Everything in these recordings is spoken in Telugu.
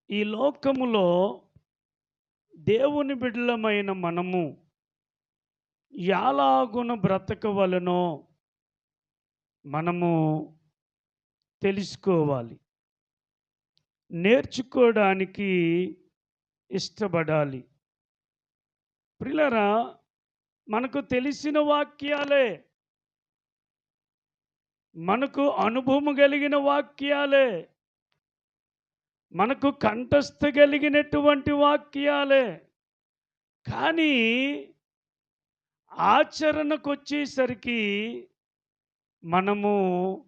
ఈ లోకములో దేవుని బిడ్డలమైన మనము ఎలాగున బ్రతకవలనో మనము తెలుసుకోవాలి. నేర్చుకోవడానికి ఇష్టపడాలి. ప్రియులారా, మనకు తెలిసిన వాక్యాలే, మనకు అనుభవం కలిగిన వాక్యాలే, మనకు కంఠస్థ కలిగినటువంటి వాక్యాలే. కానీ ఆచరణకు వచ్చేసరికి మనము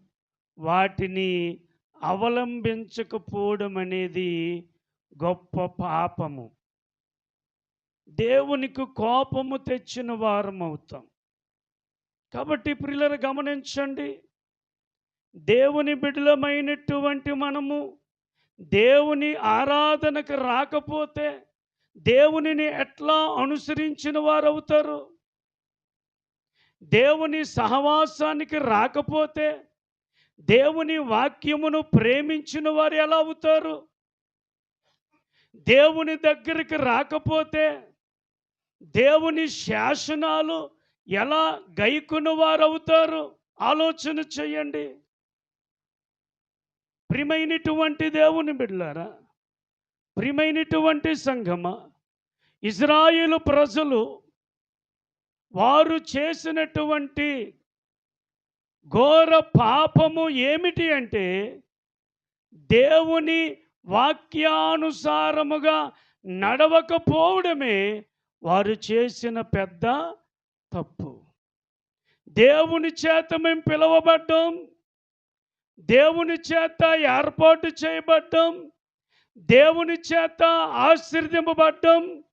వాటిని అవలంబించకపోవడం అనేది గొప్ప పాపము. దేవునికి కోపము తెచ్చిన వారం అవుతాం. కాబట్టి ప్రియులారా, గమనించండి, దేవుని బిడ్డలమైనటువంటి మనము దేవుని ఆరాధనకు రాకపోతే దేవునిని ఎట్లా అనుసరించిన వారు అవుతారు? దేవుని సహవాసానికి రాకపోతే దేవుని వాక్యమును ప్రేమించిన వారు ఎలా అవుతారు? దేవుని దగ్గరికి రాకపోతే దేవుని శాసనాలు ఎలా గైకొన్న వారు అవుతారు? ఆలోచన చేయండి. ప్రియమైనటువంటి దేవుని బిడ్డలారా, ప్రియమైనటువంటి సంఘమా, ఇజ్రాయేలు ప్రజలు వారు చేసినటువంటి ఘోర పాపము ఏమిటి అంటే, దేవుని వాక్యానుసారముగా నడవకపోవడమే వారు చేసిన పెద్ద తప్పు. దేవుని చేత మేము పిలువబడ్డాం, దేవుని చేత ఏర్పాటు చేయబడ్డాం, దేవుని చేత ఆశీర్వదింపబడ్డాం,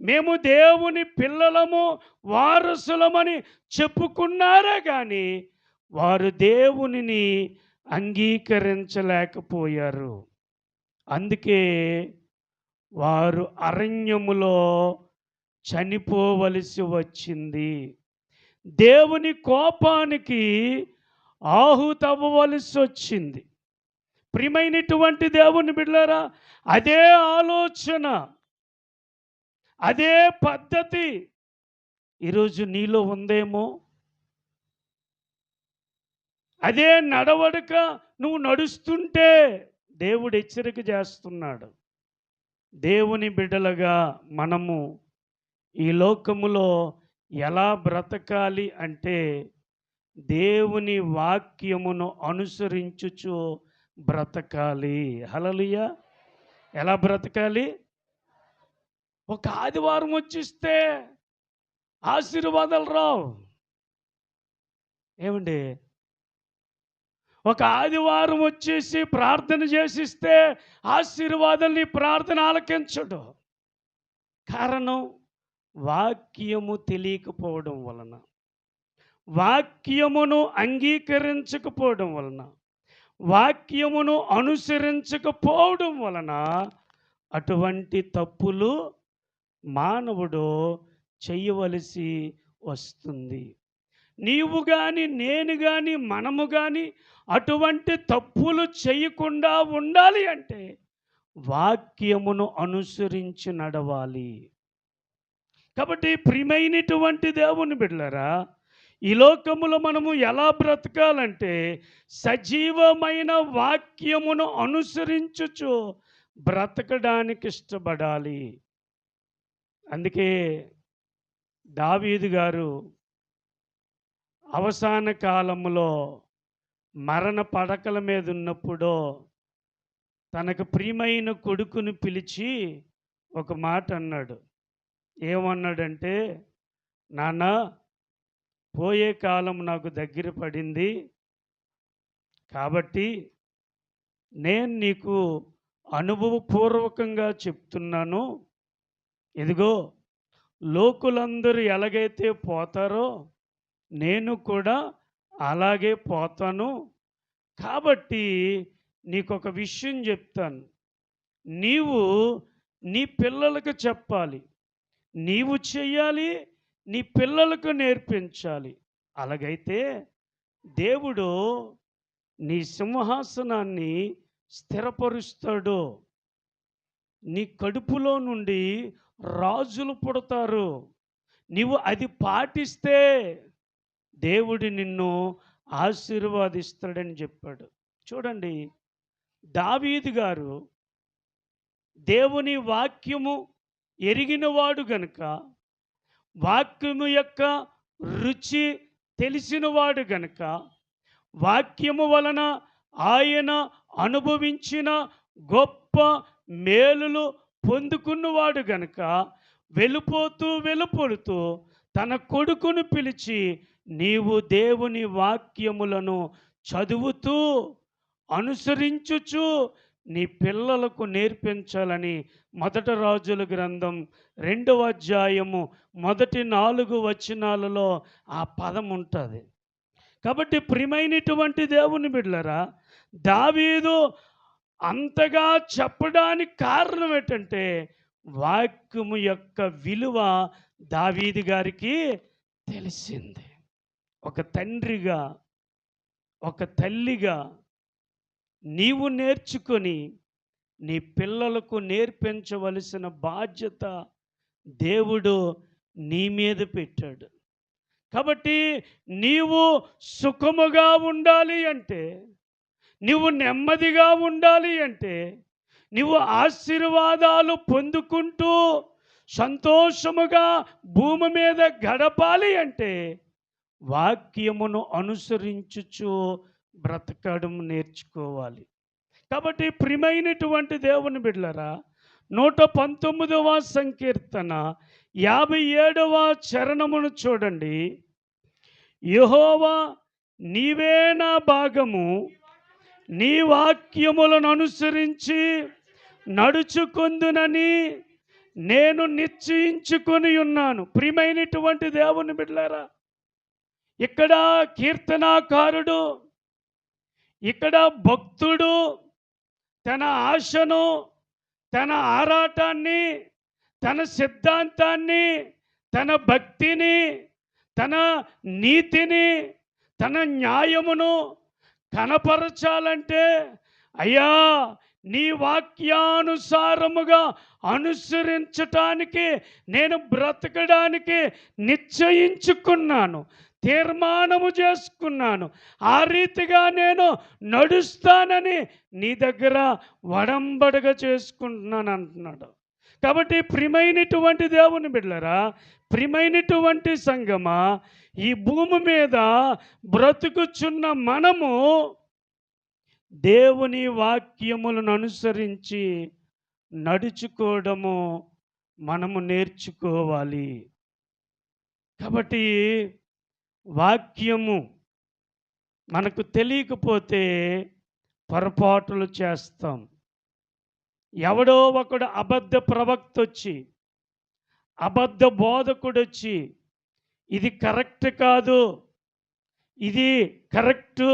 మేము దేవుని పిల్లలము, వారసులమని చెప్పుకున్నారే కానీ వారు దేవునిని అంగీకరించలేకపోయారు. అందుకే వారు అరణ్యములో చనిపోవలసి వచ్చింది. దేవుని కోపానికి ఆహుతవ్వవలసి వచ్చింది. ప్రియమైనటువంటి దేవుని బిడ్డలారా, అదే ఆలోచన, అదే పద్ధతి ఈరోజు నీలో ఉందేమో. అదే నడవడిక నువ్వు నడుస్తుంటే దేవుడు హెచ్చరిక చేస్తున్నాడు. దేవుని బిడ్డలుగా మనము ఈ లోకములో ఎలా బ్రతకాలి అంటే, దేవుని వాక్యమును అనుసరించుచు బ్రతకాలి. హల్లెలూయా. ఎలా బ్రతకాలి? ఒక ఆదివారం వచ్చిస్తే ఆశీర్వాదాలు రావు. ఏమండి? ఒక ఆదివారం వచ్చేసి ప్రార్థన చేసిస్తే ఆశీర్వాదాలు నీ ప్రార్థన ఆలకించడు. కారణం వాక్యము తెలియకపోవడం వలన, వాక్యమును అంగీకరించకపోవడం వలన, వాక్యమును అనుసరించకపోవడం వలన అటువంటి తప్పులు మానవుడు చేయవలసి వస్తుంది. నీవు కానీ, నేను కానీ, మనము కానీ అటువంటి తప్పులు చేయకుండా ఉండాలి అంటే వాక్యమును అనుసరించి నడవాలి. కాబట్టి ప్రియమైనటువంటి దేవుని బిడ్డలారా, ఈ లోకములో మనము ఎలా బ్రతకాలంటే సజీవమైన వాక్యమును అనుసరించుచు బ్రతకడానికి ఇష్టపడాలి. అందుకే దావీదు గారు అవసాన కాలంలో మరణ పడకల మీద ఉన్నప్పుడు తనకు ప్రియమైన కొడుకుని పిలిచి ఒక మాట అన్నాడు. ఏమన్నాడంటే, నాన్న, పోయే కాలం నాకు దగ్గర పడింది కాబట్టి నేను నీకు అనుభవపూర్వకంగా చెప్తున్నాను. ఇదిగో, లోకులందరూ ఎలాగైతే పోతారో నేను కూడా అలాగే పోతాను. కాబట్టి నీకొక విషయం చెప్తాను. నీవు నీ పిల్లలకు చెప్పాలి, నీవు చెయ్యాలి, నీ పిల్లలకు నేర్పించాలి. అలాగైతే దేవుడు నీ సింహాసనాన్ని స్థిరపరుస్తాడు. నీ కడుపులో నుండి రాజులు పుడతారు. నీవు అది పాటిస్తే దేవుడు నిన్ను ఆశీర్వాదిస్తాడని చెప్పాడు. చూడండి, దావీదు గారు దేవుని వాక్యము ఎరిగినవాడు గనుక, వాక్యము యొక్క రుచి తెలిసినవాడు గనుక, వాక్యము వలన ఆయన అనుభవించిన గొప్ప మేలులు పొందుకున్నవాడు గనుక, వెలుపొడుతూ తన కొడుకును పిలిచి, నీవు దేవుని వాక్యములను చదువుతూ అనుసరించుచు నీ పిల్లలకు నేర్పించాలని మొదటి రాజుల గ్రంథం 2వ అధ్యాయము మొదటి 4 వచనాలలో ఆ పదం ఉంటుంది. కాబట్టి ప్రియమైనటువంటి దేవుని బిడ్డలారా, దావీదు అంతగా చెప్పడానికి కారణం ఏంటంటే, వాక్యము యొక్క విలువ దావీదు గారికి తెలిసింది. ఒక తండ్రిగా, ఒక తల్లిగా నీవు నేర్చుకొని నీ పిల్లలకు నేర్పించవలసిన బాధ్యత దేవుడు నీ మీద పెట్టాడు. కాబట్టి నీవు సుఖముగా ఉండాలి అంటే, నీవు నెమ్మదిగా ఉండాలి అంటే, నీవు ఆశీర్వాదాలు పొందుకుంటూ సంతోషముగా భూమి మీద గడపాలి అంటే, వాక్యమును అనుసరించుచు బ్రతకడం నేర్చుకోవాలి. కాబట్టి ప్రియమైనటువంటి దేవుని బిడ్డలారా, 119వ సంకీర్తన 57వ చరణమును చూడండి. యెహోవా, నీవే నా భాగము, నీ వాక్యములను అనుసరించి నడుచుకొందునని నేను నిశ్చయించుకొని ఉన్నాను. ప్రియమైనటువంటి దేవుని బిడ్డలారా, ఇక్కడ కీర్తనాకారుడు, ఇక్కడ భక్తుడు తన ఆశను, తన ఆరాటాన్ని, తన సిద్ధాంతాన్ని, తన భక్తిని, తన నీతిని, తన న్యాయమును కనపరచాలంటే, అయ్యా నీ వాక్యానుసారముగా అనుసరించటానికి, నేను బ్రతకడానికి నిశ్చయించుకున్నాను, తీర్మానము చేసుకున్నాను. ఆ రీతిగా నేను నడుస్తానని నీ దగ్గర వడంబడగ చేసుకుంటున్నాను అంటున్నాడు. కాబట్టి ప్రియమైనటువంటి దేవుని బిడ్డలారా, ప్రియమైనటువంటి సంగమా, ఈ భూమి మీద బ్రతుకుచున్న మనము దేవుని వాక్యములను అనుసరించి నడుచుకోవడము మనము నేర్చుకోవాలి. కాబట్టి వాక్యము మనకు తెలియకపోతే పొరపాటులు చేస్తాం. ఎవడో ఒకడు అబద్ధ ప్రవక్త వచ్చి, అబద్ధ బోధకుడు వచ్చి, ఇది కరెక్ట్ కాదు, ఇది కరెక్టు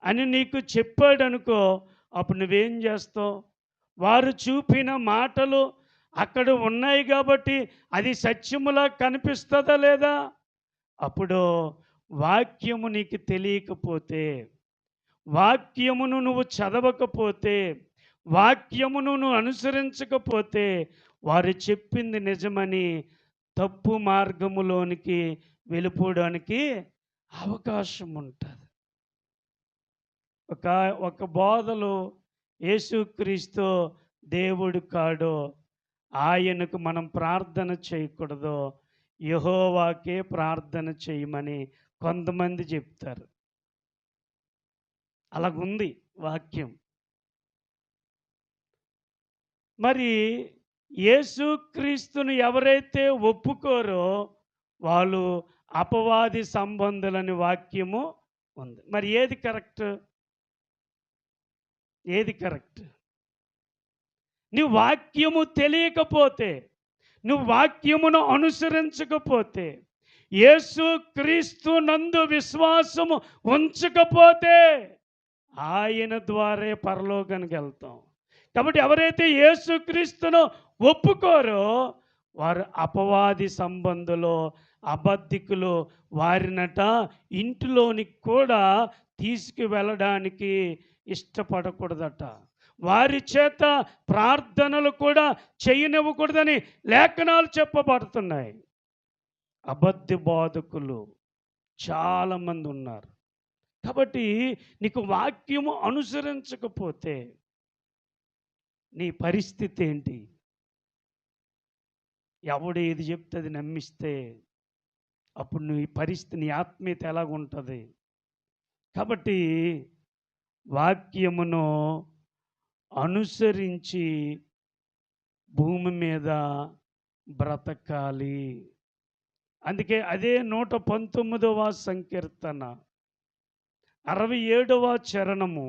అని నీకు చెప్పాడనుకో, అప్పుడు నువ్వేం చేస్తావు? వారు చూపిన మాటలు అక్కడ ఉన్నాయి కాబట్టి అది సత్యములా కనిపిస్తుందా లేదా? అప్పుడు వాక్యము నీకు తెలియకపోతే, వాక్యమును నువ్వు చదవకపోతే, వాక్యమును నువ్వు అనుసరించకపోతే, వారు చెప్పింది నిజమని తప్పు మార్గములోనికి వెళ్ళిపోవడానికి అవకాశం ఉంటుంది. ఒక బోధలు యేసుక్రీస్తు దేవుడు కాడో, ఆయనకు మనం ప్రార్థన చేయకూడదో, యెహోవాకే ప్రార్థన చేయమని కొంతమంది చెప్తారు. అలాగుంది వాక్యం. మరి యేసుక్రీస్తును ఎవరైతే ఒప్పుకోరో వాళ్ళు అపవాది సంబంధులని వాక్యము ఉంది. మరి ఏది కరెక్ట్? ఏది కరెక్ట్? నువ్వు వాక్యము తెలియకపోతే, నువ్వు వాక్యమును అనుసరించకపోతే, యేసుక్రీస్తు నందు విశ్వాసము ఉంచకపోతే ఆయన ద్వారే పరలోకానికి వెళ్తాం. కాబట్టి ఎవరైతే యేసుక్రీస్తును ఒప్పుకోరో వారు అపవాది సంబంధులు, అబద్ధికులు. వారినట ఇంటిలోనికి కూడా తీసుకువెళ్ళడానికి ఇష్టపడకూడదట. వారి చేత ప్రార్థనలు కూడా చేయనివ్వకూడదని లేఖనాలు చెప్పబడుతున్నాయి. అబద్ధ బోధకులు చాలామంది ఉన్నారు. కాబట్టి నీకు వాక్యము అనుసరించకపోతే నీ పరిస్థితి ఏంటి? ఎవడు ఏది చెప్తే అది నమ్మిస్తే అప్పుడు నీ పరిస్థితి, నీ ఆత్మీయత ఎలాగుంటుంది? కాబట్టి వాక్యమును అనుసరించి భూమి మీద బ్రతకాలి. అందుకే అదే 119వ సంకీర్తన 67వ చరణము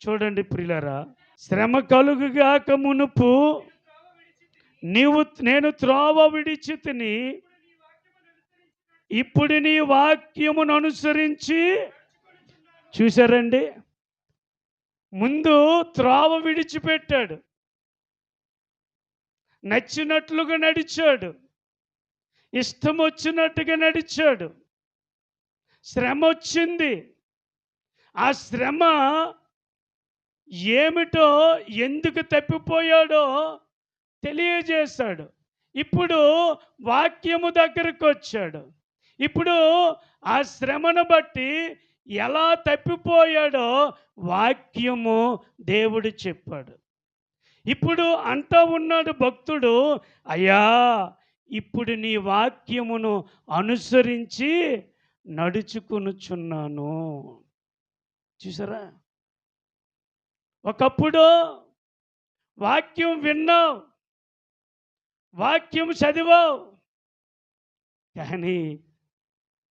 చూడండి ప్రియులారా. శ్రమ కలుగుగాక మునుపు నేను త్రోవ విడిచితిని, ఇప్పుడు నీ వాక్యమును అనుసరించి. చూశారండి, ముందు త్రోవ విడిచిపెట్టాడు, నచ్చినట్లుగా నడిచాడు, ఇష్టం వచ్చినట్టుగా నడిచాడు. శ్రమ వచ్చింది. ఆ శ్రమ ఏమిటో, ఎందుకు తప్పిపోయాడో తెలియజేశాడు. ఇప్పుడు వాక్యము దగ్గరకు వచ్చాడు. ఇప్పుడు ఆ శ్రమను బట్టి ఎలా తప్పిపోయాడో వాక్యము దేవుడు చెప్పాడు. ఇప్పుడు అంటూ ఉన్నాడు భక్తుడు, అయ్యా ఇప్పుడు నీ వాక్యమును అనుసరించి నడుచుకొనుచున్నాను. చూసారా, ఒకప్పుడు వాక్యం విన్నావు, వాక్యం చదివావు, కానీ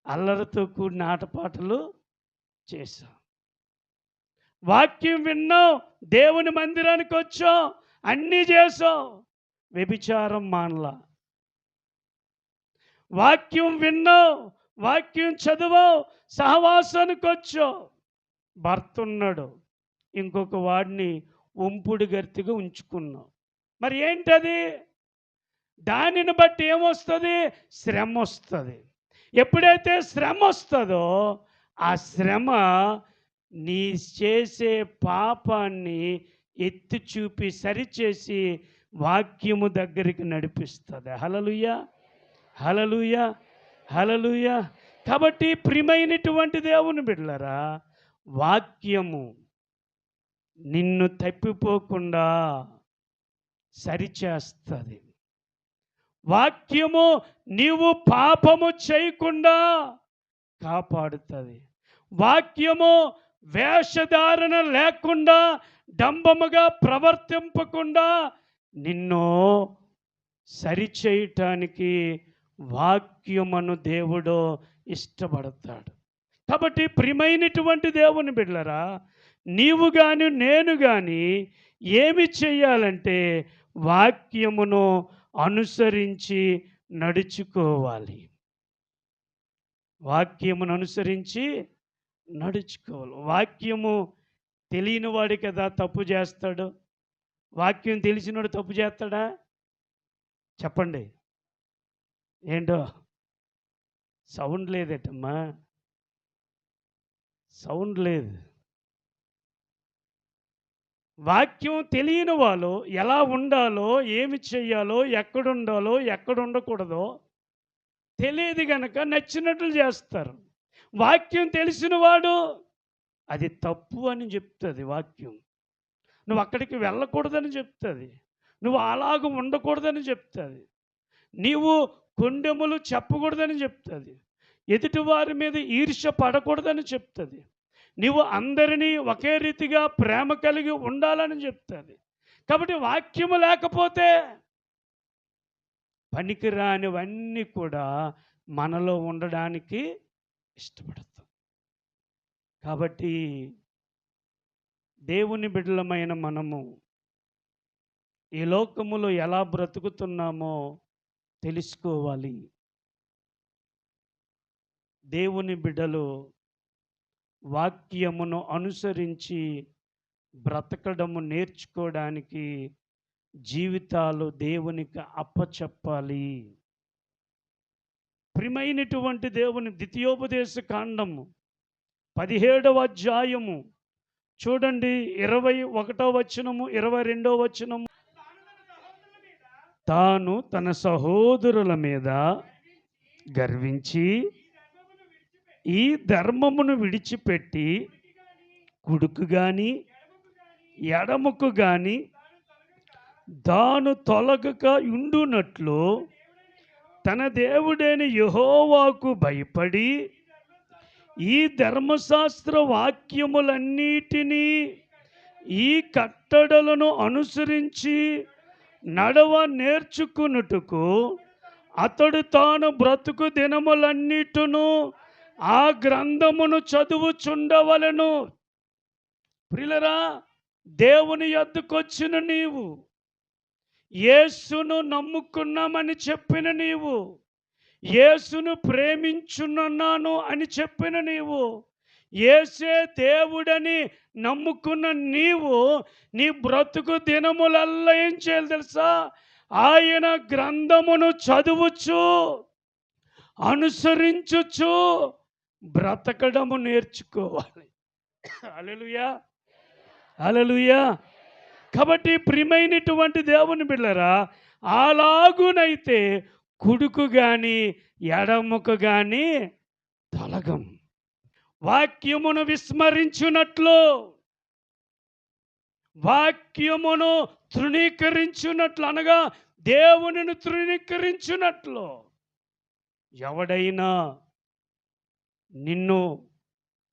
అల్లరితో కూడిన ఆటపాటలు చేశావు. వాక్యం విన్నావు, దేవుని మందిరానికి వచ్చావు, అన్నీ చేసావు, వ్యభిచారం మానలా. వాక్యం విన్నావు, వాక్యం చదివావు, సహవాసానికి వచ్చావు, భర్త ఉన్నాడు, ఇంకొక వాడిని ఒంపుడు గర్తిగా ఉంచుకున్నావు. మరి ఏంటది? దానిని బట్టి ఏమొస్తుంది? శ్రమ వస్తుంది. ఎప్పుడైతే శ్రమ వస్తుందో ఆ శ్రమ నీ చేసే పాపాన్ని ఎత్తి చూపి సరిచేసి వాక్యము దగ్గరికి నడిపిస్తుంది. హల్లెలూయా, హల్లెలూయా, హల్లెలూయా. కాబట్టి ప్రియమైనటువంటి దేవుని బిడ్డలారా, వాక్యము నిన్ను తప్పిపోకుండా సరిచేస్తుంది. వాక్యము నీవు పాపము చేయకుండా కాపాడుతుంది. వాక్యము వేషధారణ లేకుండా, డంబముగా ప్రవర్తింపకుండా నిన్ను సరిచేయటానికి వాక్యమును దేవుడు ఇష్టపడతాడు. కాబట్టి ప్రియమైనటువంటి దేవుని బిడ్డలారా, నీవు కానీ నేను కానీ ఏమి చేయాలంటే వాక్యమును అనుసరించి నడుచుకోవాలి. వాక్యమును అనుసరించి నడుచుకోవాలి. వాక్యము తెలియని వాడి కదా తప్పు చేస్తాడు. వాక్యం తెలిసినోడు తప్పు చేస్తాడా? చెప్పండి. ఏంటో సౌండ్ లేదటమ్మా, సౌండ్ లేదు. వాక్యం తెలియని వాళ్ళు ఎలా ఉండాలో, ఏమి చేయాలో, ఎక్కడుండాలో, ఎక్కడ ఉండకూడదో తెలియదు కనుక నచ్చినట్లు చేస్తారు. వాక్యం తెలిసిన వాడు అది తప్పు అని చెప్తుంది. వాక్యం నువ్వు అక్కడికి వెళ్ళకూడదని చెప్తుంది, నువ్వు అలాగ ఉండకూడదని చెప్తుంది, నీవు కొండెములు చెప్పకూడదని చెప్తుంది, ఎదుటివారి మీద ఈర్ష్య పడకూడదని చెప్తుంది, నీవు అందరినీ ఒకే రీతిగా ప్రేమ కలిగి ఉండాలని చెప్తుంది. కాబట్టి వాక్యము లేకపోతే పనికిరానివన్నీ కూడా మనలో ఉండడానికి ఇష్టపడతాం. కాబట్టి దేవుని బిడ్డలమైన మనము ఈ లోకములో ఎలా బ్రతుకుతున్నామో తెలుసుకోవాలి. దేవుని బిడ్డలు వాక్యమును అనుసరించి బ్రతకడము నేర్చుకోవడానికి జీవితాలు దేవునికి అప్పచెప్పాలి. ప్రియమైనటువంటి దేవుని ద్వితీయోపదేశ కాండము 17వ అధ్యాయము చూడండి 21వ వచనము, 22వ వచనము. తాను తన సహోదరుల మీద గర్వించి ఈ ధర్మమును విడిచిపెట్టి కుడుకు గాని ఎడముకు గాని తాను తొలగక ఉండునట్లు తన దేవుడైన యెహోవాకు భయపడి ఈ ధర్మశాస్త్ర వాక్యములన్నిటినీ ఈ కట్టడలను అనుసరించి నడవ నేర్చుకున్నట్టుకు అతడు తాను బ్రతుకు దినములన్నిటిను ఆ గ్రంథమును చదువుచుండవలెను. ప్రియులారా, దేవుని యొద్దకొచ్చిన నీవు, యేసును నమ్ముకున్నామని చెప్పిన నీవు, యేసును ప్రేమించున్నాను అని చెప్పిన నీవు, యేసే దేవుడని నమ్ముకున్న నీవు నీ బ్రతుకు దినములల్లా ఏం చేయాలి తెలుసా? ఆయన గ్రంథమును చదువుచు అనుసరించుచు బ్రతకడము నేర్చుకోవాలి. హల్లెలూయా, హల్లెలూయా. కాబట్టి ప్రియమైనటువంటి దేవుని బిడ్డలారా, అలాగునైతే కుడుకు గాని ఎడముకు గాని తొలగం. వాక్యమును విస్మరించున్నట్లు, వాక్యమును తృణీకరించున్నట్లు, అనగా దేవునిని తృణీకరించున్నట్లు ఎవడైనా నిన్ను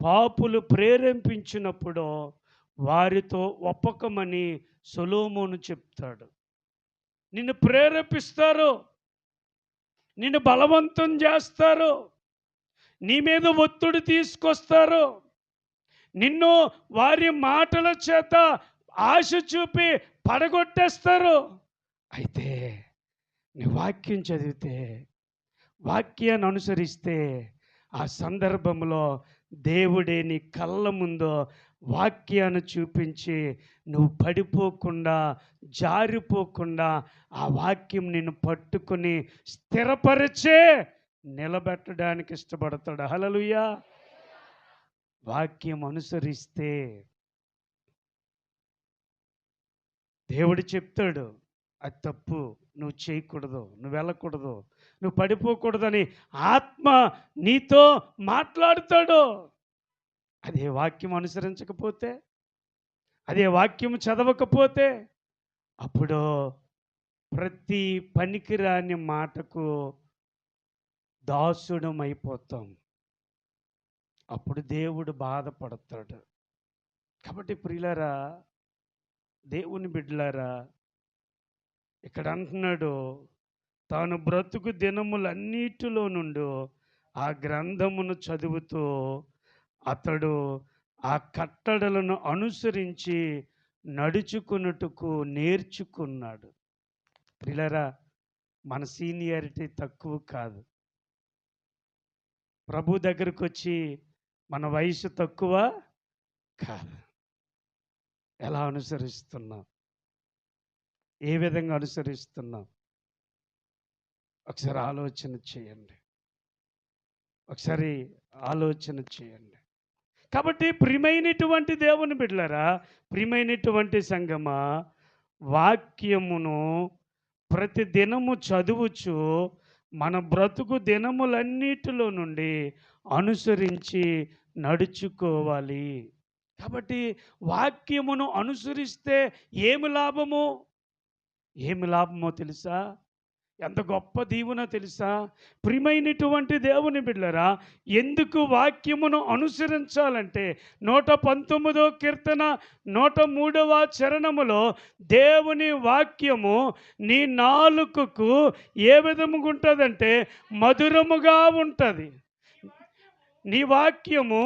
పాపులు ప్రేరేపించినప్పుడు వారితో ఒప్పకమని సొలొమోను చెప్తాడు. నిన్ను ప్రేరేపిస్తారు, నిన్ను బలవంతం చేస్తారు, నీ మీద ఒత్తిడి తీసుకొస్తారు, నిన్ను వారి మాటల చేత ఆశ చూపి పడగొట్టేస్తారు. అయితే నీ వాక్యం చదివితే, వాక్యాన్ని అనుసరిస్తే ఆ సందర్భంలో దేవుడే నీ కళ్ళ ముందు వాక్యాన్ని చూపించి నువ్వు పడిపోకుండా, జారిపోకుండా ఆ వాక్యం నిన్ను పట్టుకొని స్థిరపరిచే నిలబెట్టడానికి ఇష్టపడతాడు. హల్లెలూయా. వాక్యం అనుసరిస్తే దేవుడు చెప్తాడు, అది తప్పు, నువ్వు చేయకూడదు, నువ్వు వెళ్ళకూడదు, నువ్వు పడిపోకూడదని ఆత్మ నీతో మాట్లాడుతాడు. అదే వాక్యం అనుసరించకపోతే, అదే వాక్యం చదవకపోతే, అప్పుడు ప్రతి పనికిరాని మాటకు దాసుడమైపోతాం. అప్పుడు దేవుడు బాధపడతాడు. కాబట్టి ప్రియులారా, దేవుని బిడ్డలారా, ఇక్కడ అంటున్నాడు, తాను బ్రతుకు దినములన్నిటిలో నుండి ఆ గ్రంథమును చదువుతూ అతడు ఆ కట్టడలను అనుసరించి నడుచుకున్నట్టుకు నేర్చుకున్నాడు. ప్రియులారా, మన సీనియారిటీ తక్కువ కాదు. ప్రభు దగ్గరకు వచ్చి మన వయసు తక్కువ కాదు. ఎలా అనుసరిస్తున్నాం, ఏ విధంగా అనుసరిస్తున్నాం ఒకసారి ఆలోచన చేయండి, ఒకసారి ఆలోచన చేయండి. కాబట్టి ప్రియమైనటువంటి దేవుని బిడ్డలారా, ప్రియమైనటువంటి సంగమా, వాక్యమును ప్రతి దినము చదువుచు మన బ్రతుకు దినములన్నిటిలో నుండి అనుసరించి నడుచుకోవాలి. కాబట్టి వాక్యమును అనుసరిస్తే ఏమి లాభము, ఏమి లాభమో తెలుసా? ఎంత గొప్ప దీవెన తెలుసా? ప్రియమైనటువంటి దేవుని బిడ్డలారా, ఎందుకు వాక్యమును అనుసరించాలంటే 119వ కీర్తన 103వ చరణములో దేవుని వాక్యము నీ నాలుకకు ఏ విధముగా ఉంటుందంటే మధురముగా ఉంటుంది. నీ వాక్యము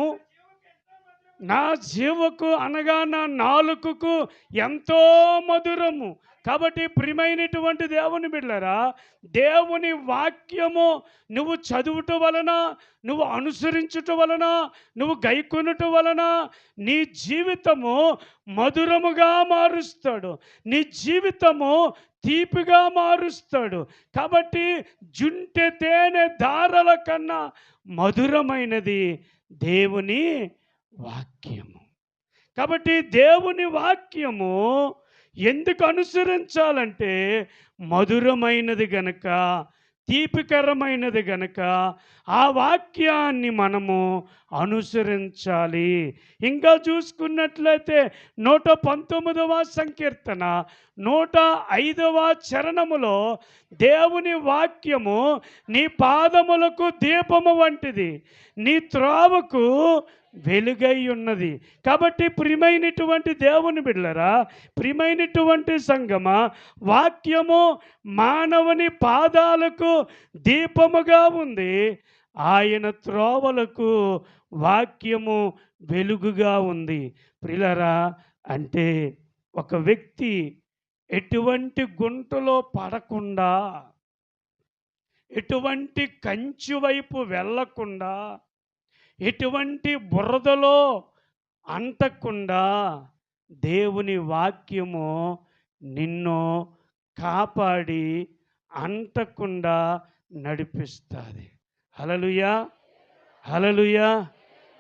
నా జీవకు అనగా నా నాలుకకు ఎంతో మధురము. కాబట్టి ప్రియమైనటువంటి దేవుని బిడ్డలారా, దేవుని వాక్యము నువ్వు చదువుట వలన, నువ్వు అనుసరించుట వలన, నువ్వు గైకొనుట వలన నీ జీవితము మధురముగా మారుస్తాడు, నీ జీవితము తీపిగా మారుస్తాడు. కాబట్టి జుంటె తేనె ధారల కన్నా మధురమైనది దేవుని వాక్యము. కాబట్టి దేవుని వాక్యము ఎందుకు అనుసరించాలంటే మధురమైనది గనక, తీపికరమైనది గనక ఆ వాక్యాన్ని మనము అనుసరించాలి. ఇంకా చూసుకున్నట్లయితే 119వ సంకీర్తన 105వ చరణములో దేవుని వాక్యము నీ పాదములకు దీపము వంటిది, నీ త్రోవకు వెలుగై ఉన్నది. కాబట్టి ప్రియమైనటువంటి దేవుని బిడ్డలారా, ప్రియమైనటువంటి సంగమా, వాక్యము మానవుని పాదాలకు దీపముగా ఉంది, ఆయన త్రోవలకు వాక్యము వెలుగుగా ఉంది. ప్రియులారా, అంటే ఒక వ్యక్తి ఎటువంటి గుంటలో పడకుండా, ఎటువంటి కంచి వైపు వెళ్ళకుండా, ఎటువంటి బురదలో అంటకుండా దేవుని వాక్యము నిన్ను కాపాడి అంటకుండా నడిపిస్తుంది. హల్లెలూయా, హల్లెలూయా.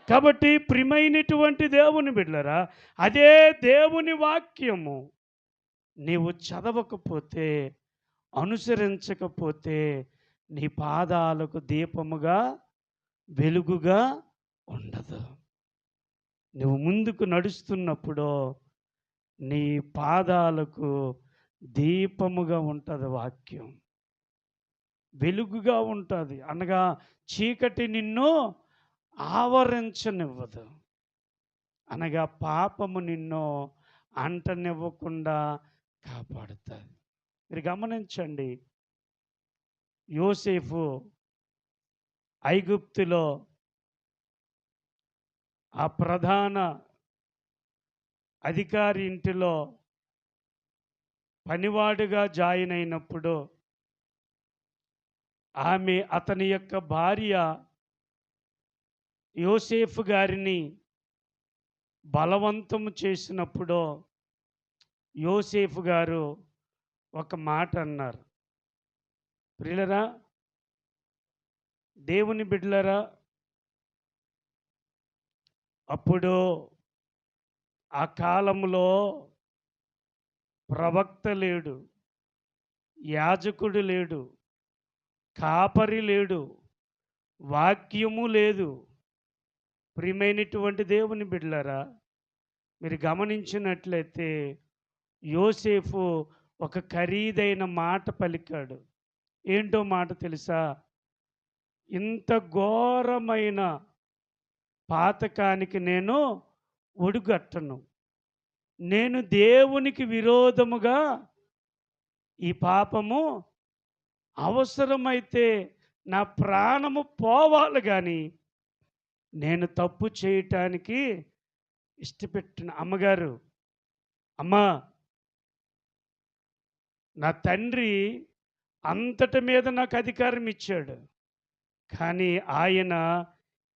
కాబట్టి ప్రియమైనటువంటి దేవుని బిడ్డలారా, అదే దేవుని వాక్యము నీవు చదవకపోతే, అనుసరించకపోతే నీ పాదాలకు దీపముగా, వెలుగుగా ఉండదు. నువ్వు ముందుకు నడుస్తున్నప్పుడు నీ పాదాలకు దీపముగా ఉంటుంది వాక్యం, వెలుగుగా ఉంటుంది. అనగా చీకటి నిన్ను ఆవరించనివ్వదు, అనగా పాపము నిన్ను అంటనివ్వకుండా కాపాడుతుంది. మీరు గమనించండి, యోసేపు ఐగుప్తులో ఆ ప్రధాన అధికారి ఇంటిలో పనివాడుగా జాయిన్ అయినప్పుడు ఆమె, అతని యొక్క భార్య యోసేపు గారిని బలవంతము చేసినప్పుడు యోసేపు గారు ఒక మాట అన్నారు. ప్రియులరా, దేవుని బిడ్డలరా, అప్పుడు ఆ కాలంలో ప్రవక్త లేడు, యాజకుడు లేడు, కాపరి లేడు, వాక్యము లేదు. ప్రియమైనటువంటి దేవుని బిడ్డలారా, మీరు గమనించినట్లయితే యోసేపు ఒక ఖరీదైన మాట పలికాడు. ఏంటో మాట తెలుసా? ఇంత ఘోరమైన పాతకానికి నేను ఒడుగట్టను, నేను దేవునికి విరోధముగా ఈ పాపము అవసరమైతే నా ప్రాణము పోవాలి, కానీ నేను తప్పు చేయటానికి ఇష్టపెట్టిన. అమ్మగారు, అమ్మా, నా తండ్రి అంతటి మీద నాకు అధికారం ఇచ్చాడు, కానీ ఆయన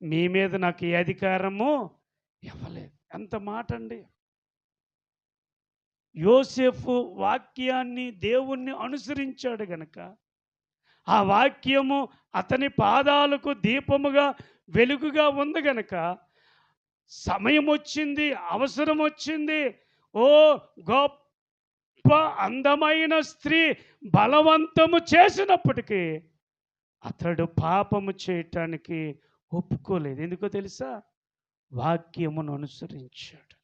మీ మీద నాకు ఏ అధికారము ఇవ్వలేదు. ఎంత మాట అండి! యోసేపు వాక్యాన్ని, దేవుణ్ణి అనుసరించాడు గనక ఆ వాక్యము అతని పాదాలకు దీపముగా, వెలుగుగా ఉంది గనక సమయం వచ్చింది, అవసరం వచ్చింది, ఓ గొప్ప అందమైన స్త్రీ బలవంతము చేసినప్పటికీ అతడు పాపము చేయటానికి ఒప్పుకోలేదు. ఎందుకో తెలుసా? వాక్యమును అనుసరించాడు.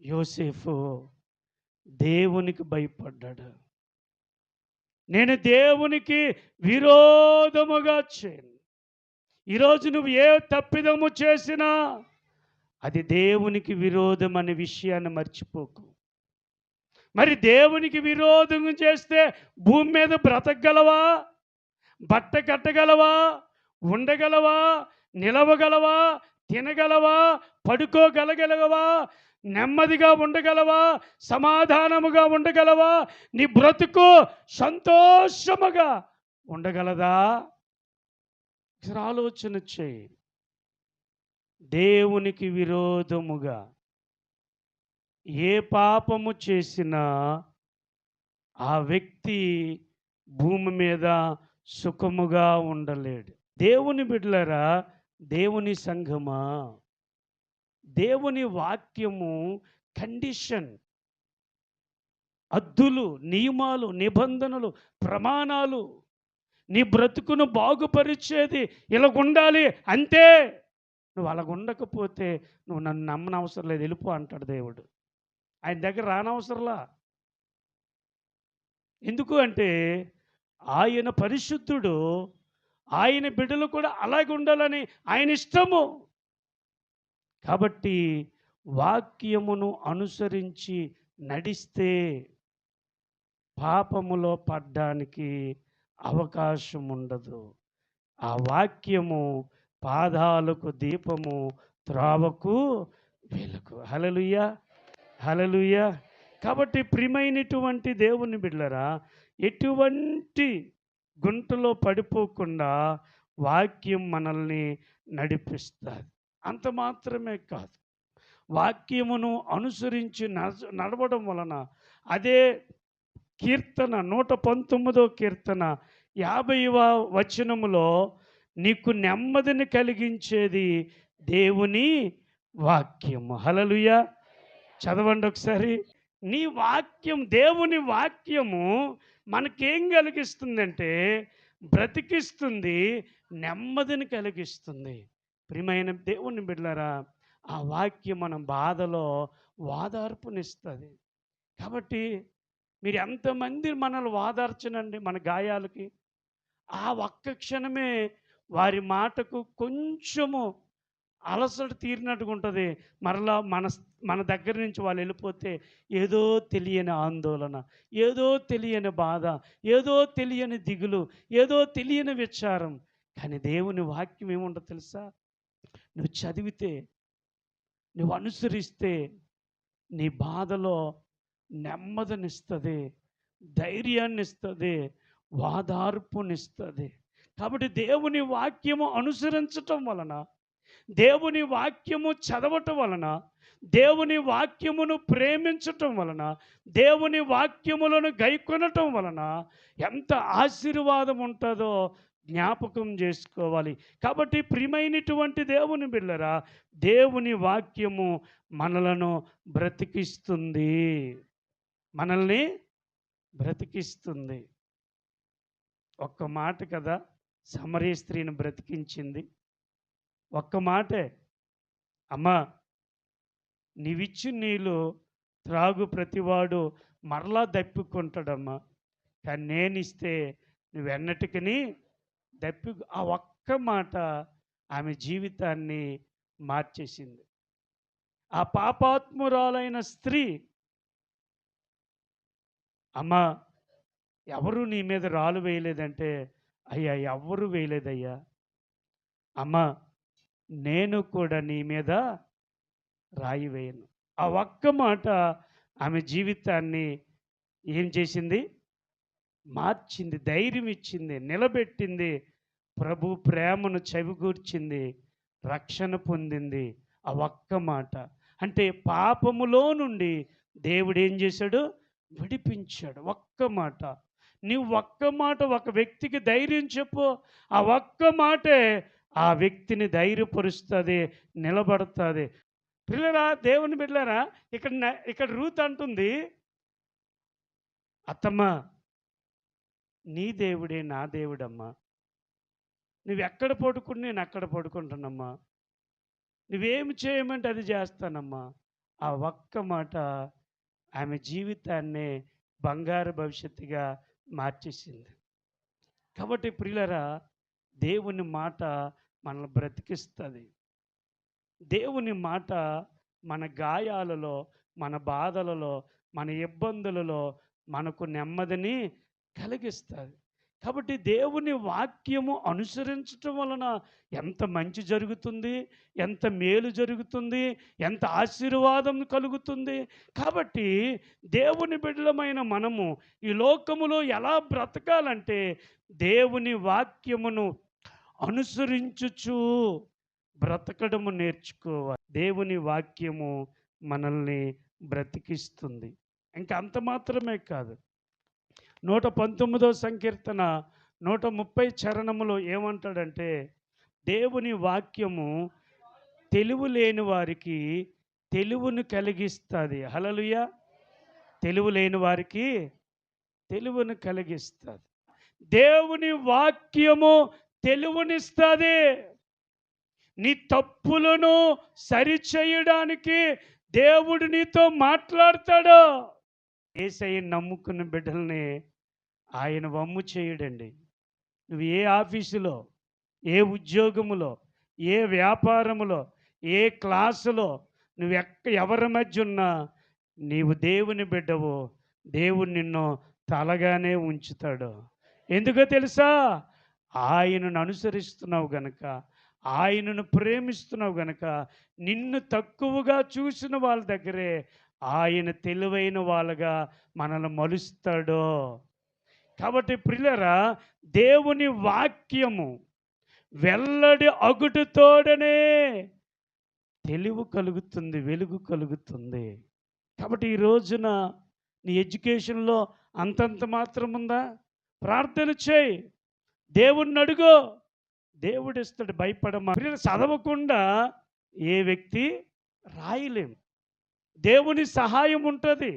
యోసేపు దేవునికి భయపడ్డాడు. నేను దేవునికి విరోధముగా చేయను. ఈరోజు నువ్వు ఏ తప్పిదము చేసినా అది దేవునికి విరోధం అనే విషయాన్ని మర్చిపోకు. మరి దేవునికి విరోధం చేస్తే భూమి మీద బ్రతకగలవా? బట్ట కట్టగలవా? ఉండగలవా? నిలవగలవా? తినగలవా? పడుకోగలగలవా? నెమ్మదిగా ఉండగలవా? సమాధానముగా ఉండగలవా? నీ బ్రతుకు సంతోషముగా ఉండగలదా? ఆలోచన చేయి. దేవునికి విరోధముగా ఏ పాపము చేసినా ఆ వ్యక్తి భూమి మీద సుఖముగా ఉండలేడు. దేవుని బిడ్డలారా, దేవుని సంఘమా, దేవుని వాక్యము కండిషన్, హద్దులు, నియమాలు, నిబంధనలు, ప్రమాణాలు, నీ బ్రతుకును బాగుపరిచేది ఇలాగుండాలి అంతే. నువ్వు అలాగుండకపోతే నువ్వు నన్ను నమ్మనవసరం లేదు, వెళ్ళిపో అంటాడు దేవుడు. ఆయన దగ్గర రానవసరంలా. ఎందుకు అంటే ఆయన పరిశుద్ధుడు, ఆయన బిడ్డలు కూడా అలాగే ఉండాలని ఆయన ఇష్టము. కాబట్టి వాక్యమును అనుసరించి నడిస్తే పాపములో పడ్డానికి అవకాశం ఉండదు. ఆ వాక్యము పాదాలకు దీపము, త్రోవకు వెలుగు. హల్లెలూయా, హల్లెలూయా. కాబట్టి ప్రియమైనటువంటి దేవుని బిడ్డలారా, ఎటువంటి గుంటలో పడిపోకుండా వాక్యం మనల్ని నడిపిస్తుంది. అంత మాత్రమే కాదు, వాక్యమును అనుసరించి నడవడం వలన అదే కీర్తన 119వ కీర్తన 50వ వచనములో నీకు నెమ్మదిని కలిగించేది దేవుని వాక్యము. హల్లెలూయా. చదవండి ఒకసారి. నీ వాక్యం, దేవుని వాక్యము మనకేం కలిగిస్తుందంటే బ్రతికిస్తుంది, నెమ్మదిని కలిగిస్తుంది. ప్రియమైన దేవుని బిడ్డలారా, ఆ వాక్యం మన బాధలో ఓదార్పునిస్తుంది. కాబట్టి మీరు ఎంతమంది మనల్ని ఓదార్చనండి మన గాయాలకి, ఆ ఒక్క క్షణమే వారి మాటకు కొంచెము అలసట తీరినట్టుగా ఉంటుంది. మరలా మన దగ్గర నుంచి వాళ్ళు వెళ్ళిపోతే ఏదో తెలియని ఆందోళన, ఏదో తెలియని బాధ, ఏదో తెలియని దిగులు, ఏదో తెలియని విచారం. కానీ దేవుని వాక్యం ఏముంటుందో తెలుసా? నువ్వు చదివితే, నువ్వు అనుసరిస్తే నీ బాధలో నెమ్మదినిస్తుంది, ధైర్యాన్నిస్తుంది, ఓదార్పునిస్తుంది. కాబట్టి దేవుని వాక్యము అనుసరించటం వలన, దేవుని వాక్యము చదవటం వలన, దేవుని వాక్యమును ప్రేమించటం వలన, దేవుని వాక్యములను గైకొనటం వలన ఎంత ఆశీర్వాదం ఉంటుందో జ్ఞాపకం చేసుకోవాలి. కాబట్టి ప్రియమైనటువంటి దేవుని బిడ్డలారా, దేవుని వాక్యము మనలను బ్రతికిస్తుంది, మనల్ని బ్రతికిస్తుంది. ఒక్క మాట కదా సమరయ స్త్రీని బ్రతికించింది. ఒక్క మాటే, అమ్మా నీవిచ్చి నీళ్ళు త్రాగు ప్రతివాడు మరలా దప్పికొంటాడమ్మా, కానీ నేనిస్తే నువ్వెన్నటికని ఆ ఒక్క మాట ఆమె జీవితాన్ని మార్చేసింది. ఆ పాపాత్మురాలైన స్త్రీ, అమ్మా ఎవరు నీ మీద రాళ్ళు వేయలేదంటే, అయ్యా ఎవరు వేయలేదయ్యా, అమ్మా నేను కూడా నీ మీద రాయి వేయను. ఆ ఒక్క మాట ఆమె జీవితాన్ని ఏం చేసింది? మార్చింది, ధైర్యం ఇచ్చింది, నిలబెట్టింది, ప్రభు ప్రేమను చవిగూర్చింది, రక్షణ పొందింది. ఆ ఒక్క మాట అంటే పాపములో నుండి దేవుడు ఏం చేశాడు? విడిపించాడు. ఒక్క మాట. నీవు ఒక్క మాట ఒక వ్యక్తికి ధైర్యం చెప్పు, ఆ ఒక్క మాటే ఆ వ్యక్తిని ధైర్యపరుస్తుంది, నిలబడుతుంది. పిల్లరా, దేవుని బిడ్డలారా, ఇక్కడ రూత్ అంటుంది, అత్తమ్మ నీ దేవుడే నా దేవుడమ్మా, నువ్వెక్కడ పడుకుని నేను అక్కడ పడుకుంటానమ్మా, నువ్వేమి చేయమంటే అది చేస్తానమ్మా. ఆ ఒక్క మాట ఆమె జీవితాన్నే బంగారు భవిష్యత్తుగా మార్చేసింది. కాబట్టి ప్రియులరా, దేవుని మాట మనల్ని బ్రతికిస్తుంది. దేవుని మాట మన గాయాలలో, మన బాధలలో, మన ఇబ్బందులలో మనకు నెమ్మదిని కలిగిస్తుంది. కాబట్టి దేవుని వాక్యము అనుసరించటం వలన ఎంత మంచి జరుగుతుంది, ఎంత మేలు జరుగుతుంది, ఎంత ఆశీర్వాదం కలుగుతుంది. కాబట్టి దేవుని బిడ్డలమైన మనము ఈ లోకములో ఎలా బ్రతకాలంటే దేవుని వాక్యమును అనుసరించుచు బ్రతకడము నేర్చుకోవాలి. దేవుని వాక్యము మనల్ని బ్రతికిస్తుంది. ఇంకా అంత మాత్రమే కాదు, 119వ సంకీర్తన 130 చరణములో ఏమంటాడంటే, దేవుని వాక్యము తెలివి లేని వారికి తెలివిని కలిగిస్తుంది. హల్లెలూయా. తెలివి లేని వారికి తెలివిని కలిగిస్తుంది. దేవుని వాక్యము తెలివినిస్తుంది. నీ తప్పులను సరిచేయడానికి దేవుడు నీతో మాట్లాడతాడు. యేసయ్యని నమ్ముకున్న బిడ్డల్ని ఆయన వమ్ము చేయడండి. నువ్వు ఏ ఆఫీసులో, ఏ ఉద్యోగములో, ఏ వ్యాపారములో, ఏ క్లాసులో, నువ్వు ఎవరి మధ్య ఉన్నా నీవు దేవుని బిడ్డవు, దేవుడు నిన్ను తలగానే ఉంచుతాడు. ఎందుకో తెలుసా? ఆయనను అనుసరిస్తున్నావు గనక, ఆయనను ప్రేమిస్తున్నావు గనక, నిన్ను తక్కువగా చూసిన వాళ్ళ దగ్గరే ఆయన తెలివైన వాళ్ళగా మనల్ని మలుస్తాడు. కాబట్టి ప్రియులారా, దేవుని వాక్యము వెల్లడి అగుటుతోడనే తెలివి కలుగుతుంది, వెలుగు కలుగుతుంది. కాబట్టి ఈ రోజున నీ ఎడ్యుకేషన్లో అంతంత మాత్రం ఉందా? ప్రార్థన చేయి, దేవుణ్ణి అడుగు, దేవుడు ఇస్తాడు. భయపడమా. చదవకుండా ఏ వ్యక్తి రాయలేం. దేవుని సహాయం ఉంటుంది,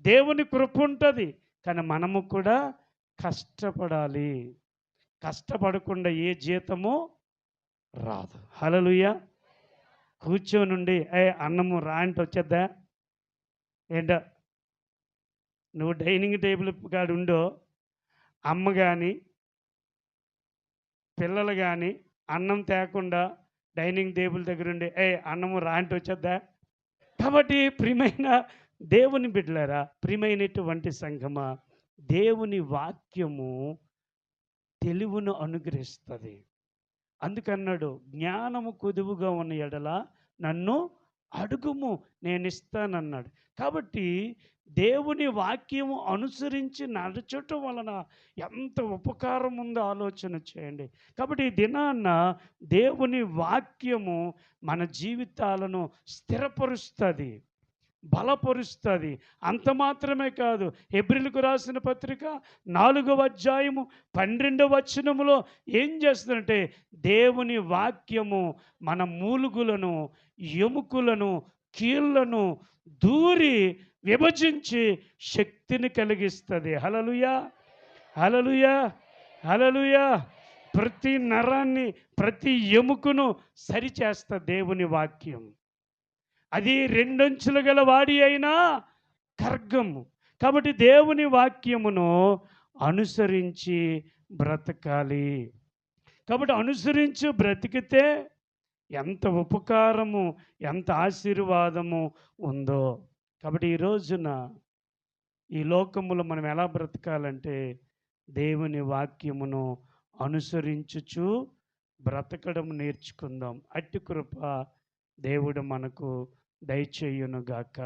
దేవుని కృప ఉంటుంది. కానీ మనము కూడా కష్టపడాలి. కష్టపడకుండా ఏ జీతము రాదు. హల్లెలూయా. కూర్చోనుండి అన్నము రా అంటే వచ్చేద్దా? ఏంటో నువ్వు డైనింగ్ టేబుల్ కాడ ఉండో, అమ్మ కానీ పిల్లలు కానీ అన్నం తేకుండా డైనింగ్ టేబుల్ దగ్గర ఉండి అన్నము రా అంటే వచ్చేద్దా? కాబట్టి ప్రియమైన దేవుని బిడ్డలారా, ప్రియమైనటువంటి సంఘమా, దేవుని వాక్యము తెలివిని అనుగ్రహిస్తుంది. అందుకన్నాడు, జ్ఞానము కొదువుగా ఉన్న ఎడల నన్ను అడుగుము, నేను ఇస్తానన్నాడు. కాబట్టి దేవుని వాక్యము అనుసరించి నడచటం వలన ఎంత ఉపకారం ఉందో ఆలోచన చేయండి. కాబట్టి ఈ దినాన్న దేవుని వాక్యము మన జీవితాలను స్థిరపరుస్తుంది, బలపరుస్తుంది. అంత మాత్రమే కాదు, హెబ్రీయులకు రాసిన పత్రిక 4వ అధ్యాయము 12వ వచనములో ఏం చేస్తుందంటే, దేవుని వాక్యము మన మూలుగులను, ఎముకలను, కీళ్లను దూరి విభజించి శక్తిని కలిగిస్తుంది. హల్లెలూయా, హల్లెలూయా, హల్లెలూయా. ప్రతి నరాన్ని, ప్రతి ఎముకను సరిచేస్తుంది దేవుని వాక్యం. అది రెండంచులు గల వాడి అయినా ఖడ్గము. కాబట్టి దేవుని వాక్యమును అనుసరించి బ్రతకాలి. కాబట్టి అనుసరించి బ్రతికితే ఎంత ఉపకారము, ఎంత ఆశీర్వాదము ఉందో. కాబట్టి ఈ రోజున ఈ లోకములో మనం ఎలా బ్రతకాలంటే, దేవుని వాక్యమును అనుసరించుచు బ్రతకడం నేర్చుకుందాం. అట్టి కృప దేవుడు మనకు దయచేయునుగాక.